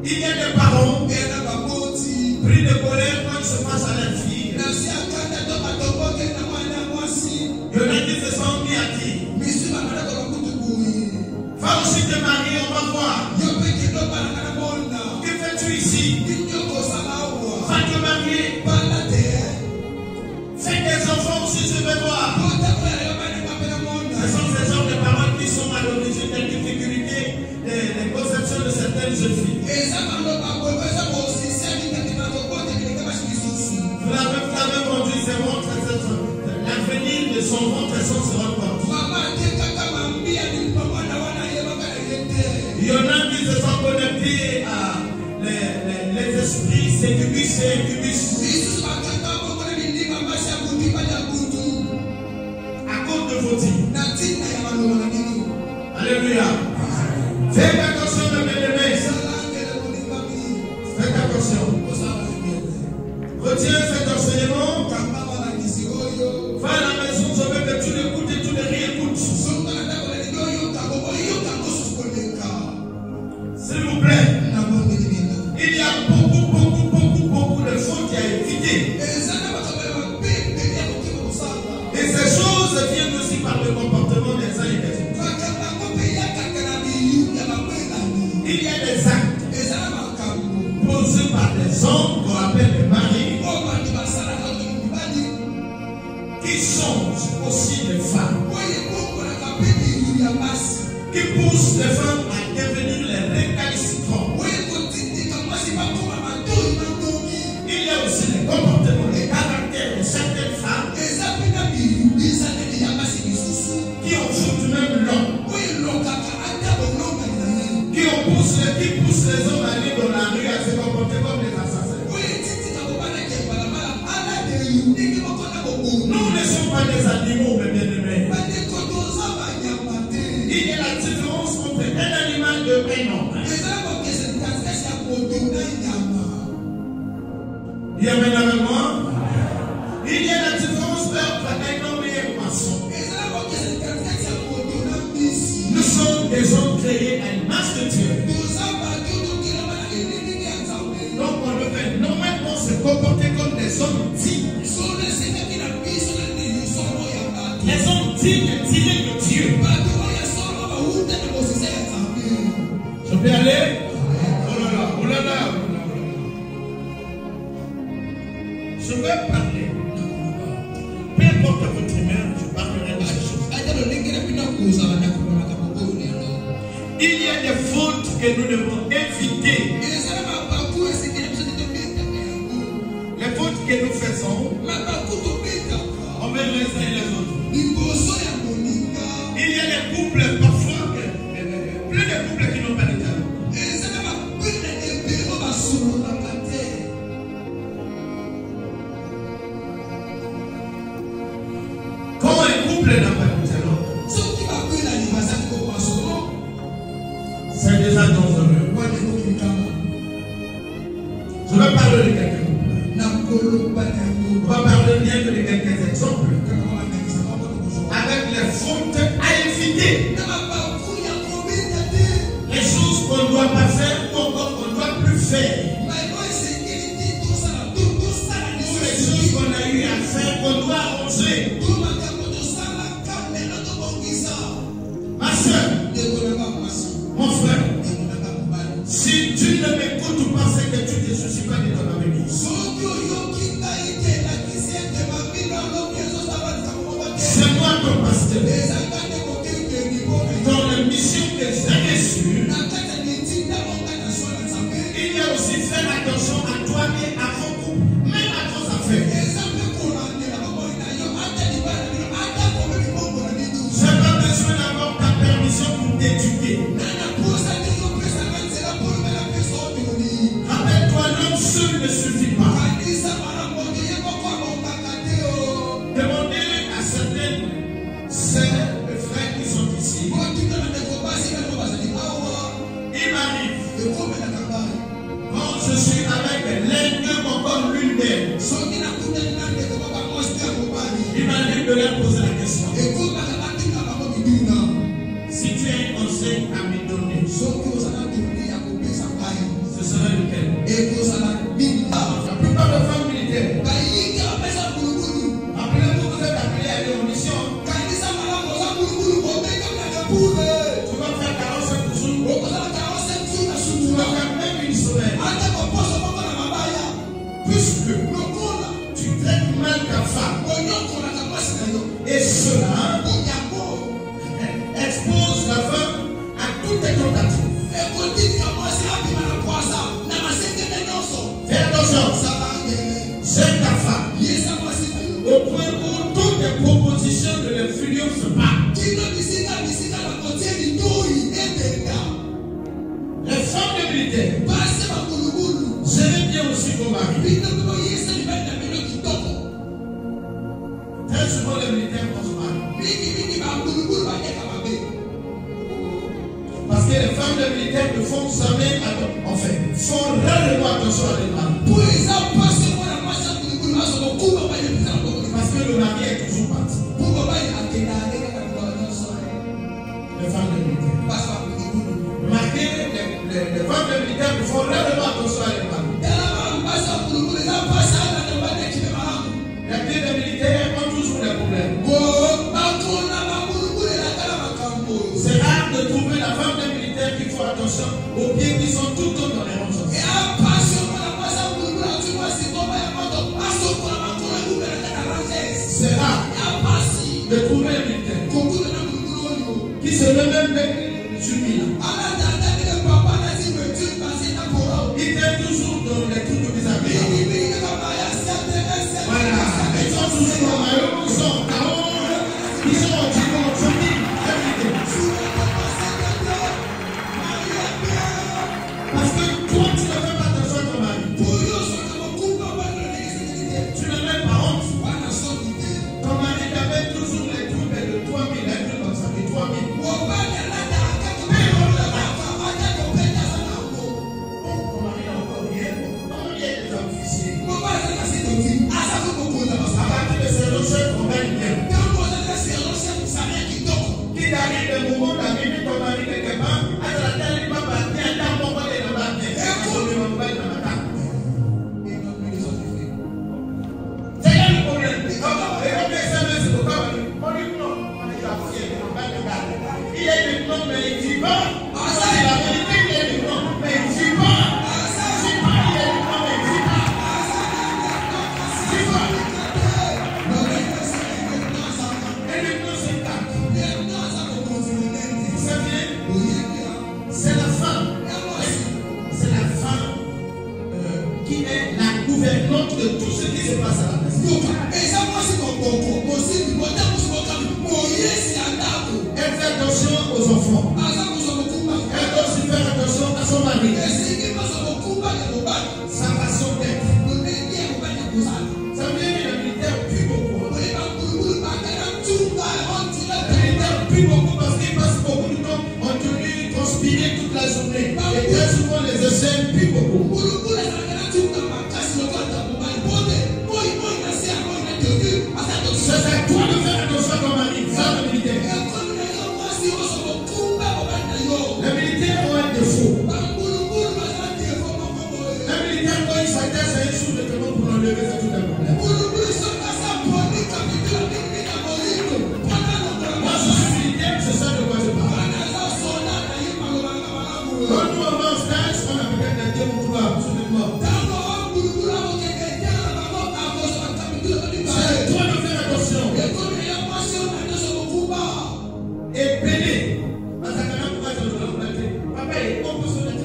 Il y a des parents pris de colère quand ils se passent à leur fille. Il y en a qui se sont mis à dire va aussi te marier, on va voir. Que fais-tu ici? Va te marier. Fais des enfants aussi, je vais voir. Ce sont ces genres de paroles qui sont à l'origine des difficultés de conception de certaines jeunes filles. Vous l'avez conduit, c'est bon, l'avenir de son ventre et son sera conduit. Il y en a qui se sont connectés à les esprits sécubus et incubus. À cause de vos dits. Alléluia. Faites attention, mes bien-aimés. Faites attention. Retiens cet enseignement. Va à la maison, je veux que tu l'écoutes et tu le réécoutes. S'il vous plaît. Il y a beaucoup de fautes à éviter. Et ces choses viennent aussi par le comportement des uns et des autres. Il y a des actes posés par des hommes qu'on appelle les maris, qui sont aussi des femmes, qui poussent les femmes à devenir les récalcitrants. Il y a aussi les comportements, les caractères de certaines femmes qui ont foutu même l'homme, qui poussent les hommes à aller dans la rue à se comporter comme des assassins. Nous ne sommes pas des animaux, mes bien-aimés. Il y a la différence entre un animal et un homme. Il y a maintenant moi. Il y a la différence entre un homme et un poisson. Nous sommes des hommes créés à l'image de Dieu. Donc on devait normalement se comporter comme des hommes dignes. Les hommes dignes tirés de Dieu. Je peux aller? Oh là là, oh là là. Je vais parler. Peu importe votre humeur, je parlerai de ces choses. Il y a des fautes que nous devons éviter. Les fautes que nous faisons envers les uns et les autres. Il y a des couples parfois, plein de couples qui n'ont pas de dialogue. Comment un couple n'a pas de dialogue? C'est déjà dangereux. Je vais parler de quelques couples. On va parler bien de quelques exemples avec les fautes à éviter. Les choses qu'on ne doit pas faire ou encore qu'on ne doit plus faire. Ou les choses qu'on a eu à faire qu'on doit arranger. Ma soeur, mon frère, si tu ne m'écoutes pas, c'est que tu ne te soucies pas de ton avenir. C'est moi ton pasteur. Dans la mission que j'ai reçue, il y a aussi faire attention à toi et à vos couples, même à vos affaires. Je n'ai pas besoin d'avoir ta permission pour t'éduquer. Rappelle-toi, l'homme seul ne suffit pas. Demandez à certaines sœurs et frères qui sont ici. Il m'arrive. Quand je suis avec l'un d'eux, encore l'une d'elles, il m'arrive de leur poser la question. Si tu as un conseil à me donner, ce aussi ton mari. Très souvent les militaires font mal. Parce que les femmes des militaires ne font jamais attention. En fait, font rarement attention à les maris. Parce que le mari est toujours parti. Les femmes des militaires. Remarquez, les femmes des militaires ne font rarement attention à les maris. Les pieds des militaires ont toujours des problèmes. C'est rare de trouver la femme des militaires qui font attention aux pieds qui sont tout le temps dans les rangs. C'est rare de trouver un militaire qui se met même sur lui. Il est toujours dans les trucs de déshabillés. Voilà, ils sont toujours en maillot, ils sont en carreau, ils sont en tigre, en famille. Parce que toi, tu ne fais pas attention à ton mari. Tu n'as même pas honte. Ton mari avait toujours les trucs de 3000, les trucs comme ça, de 3000. De tout ce qui se passe à la maison. Elle fait attention aux enfants. Elle doit aussi faire attention à son mari. Sa façon d'être. Ça veut dire que le militaire pue beaucoup. Le militaire pue beaucoup parce qu'il passe beaucoup de temps en tenue, transpirer toute la journée. Et très souvent les aisselles puent beaucoup. C'est à toi de faire attention à ton mari, femme militaire. Les militaires ont un défaut. Les militaires, quand ils s'intéressent à une chose de comment pour enlever, c'est tout un problème. Moi, je suis militaire, c'est ça de quoi je parle. Quand nous avons un stage, on a peut-être un thème ou trois, souvenez-moi. C'est toi de faire attention. Et Béné, parce que quand on va se faire, papa, il faut que ce soit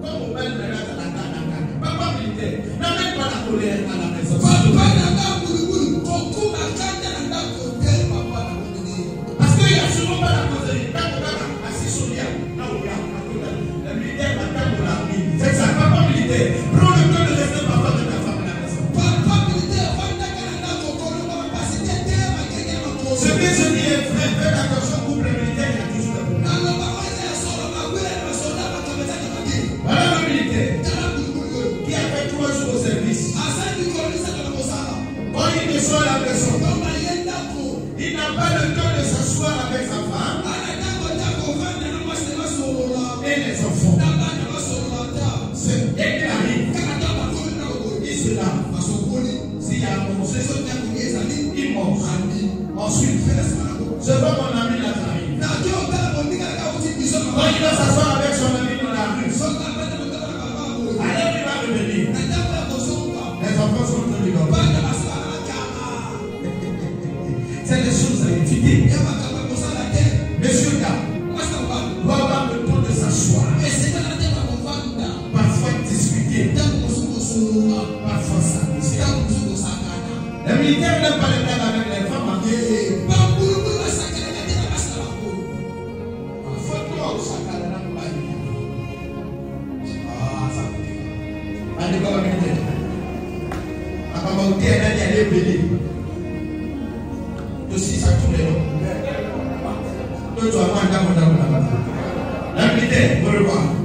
comme on va le faire à la papa militaire, n'amène pas la colère à la maison. Parce qu'il n'y a souvent pas la causerie. Quand on va assis sur le militaire va faire de la vie. C'est ça, papa militaire. Prends le temps de rester papa de ta femme à la maison. Ce que je dis est vrai, faites attention au couple militaire, il y a toujours des problèmes. Voilà le militaire qui a fait 3 jours au service. Quand il descend à la maison, il n'a pas le temps de s'asseoir avec sa femme et les enfants. C'est dès qu'il arrive, il se lave. S'il y a un bon, il mange. Ensuite, je vois mon ami Lazare. Quand il va s'asseoir avec son ami dans la rue, alors il va revenir. Les enfants sont tous les gars. C'est des choses à étudier. Messieurs, doit avoir le temps de s'asseoir. Parfois discuter. Parfois s'amuser. Les militaires n'aiment pas les gars avec les femmes. Allez, pas la militaire. À ma beauté, elle a dit aller bélir. Aussi, ça tourne les noms. Toi, tu as moins d'âme. La militaire, au revoir.